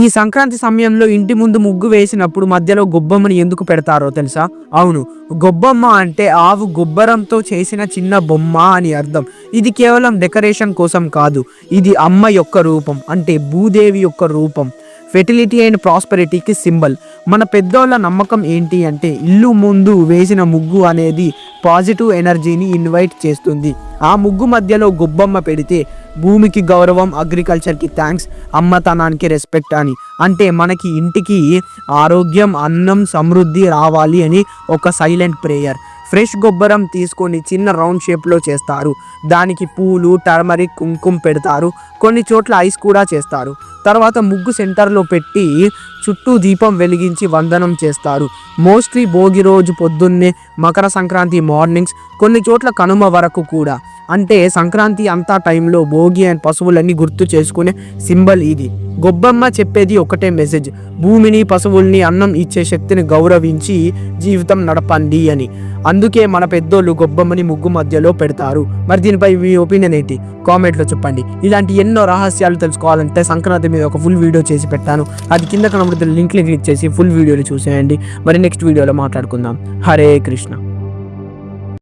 ఈ సంక్రాంతి సమయంలో ఇంటి ముందు ముగ్గు వేసినప్పుడు మధ్యలో గొబ్బమ్మని ఎందుకు పెడతారో తెలుసా? అవును, గొబ్బమ్మ అంటే ఆవు గొబ్బరంతో చేసిన చిన్న బొమ్మ అని అర్థం. ఇది కేవలం డెకరేషన్ కోసం కాదు, ఇది అమ్మ యొక్క రూపం, అంటే భూదేవి యొక్క రూపం. ఫెర్టిలిటీ అండ్ ప్రాస్పెరిటీకి సింబల్. మన పెద్దోళ్ళ నమ్మకం ఏంటి అంటే ఇల్లు ముందు వేసిన ముగ్గు అనేది పాజిటివ్ ఎనర్జీని ఇన్వైట్ చేస్తుంది. ఆ ముగ్గు మధ్యలో గొబ్బమ్మ పెడితే భూమికి గౌరవం, అగ్రికల్చర్కి థ్యాంక్స్, అమ్మతనానికి రెస్పెక్ట్ అని. అంటే మనకి ఇంటికి ఆరోగ్యం, అన్నం, సమృద్ధి రావాలి అని ఒక సైలెంట్ ప్రేయర్. ఫ్రెష్ గొబ్బరం తీసుకొని చిన్న రౌండ్ షేప్లో చేస్తారు. దానికి పూలు, టర్మరిక్, కుంకుమ పెడతారు. కొన్ని చోట్ల ఐస్ కూడా చేస్తారు. తర్వాత ముగ్గు సెంటర్లో పెట్టి చుట్టూ దీపం వెలిగించి వందనం చేస్తారు. మోస్ట్లీ భోగి రోజు పొద్దున్నే, మకర సంక్రాంతి మార్నింగ్స్, కొన్ని చోట్ల కనుమ వరకు కూడా. అంటే సంక్రాంతి అంతా టైంలో భోగి అండ్ పశువులన్నీ గుర్తు చేసుకునే సింబల్ ఇది. గొబ్బమ్మ చెప్పేది ఒకటే మెసేజ్: భూమిని, పశువుల్ని, అన్నం ఇచ్చే శక్తిని గౌరవించి జీవితం నడపండి అని. అందుకే మన పెద్దోళ్ళు గొబ్బమ్మని ముగ్గు మధ్యలో పెడతారు. మరి దీనిపై మీ ఒపీనియన్ ఏంటి? కామెంట్లో చెప్పండి. ఇలాంటి ఎన్నో రహస్యాలు తెలుసుకోవాలంటే సంక్రాంతి మీద ఒక ఫుల్ వీడియో చేసి పెట్టాను. అది కింద కనబడుతున్న లింక్ని క్లిక్ చేసి ఫుల్ వీడియోని చూసేయండి. మరి నెక్స్ట్ వీడియోలో మాట్లాడుకుందాం. హరే కృష్ణ.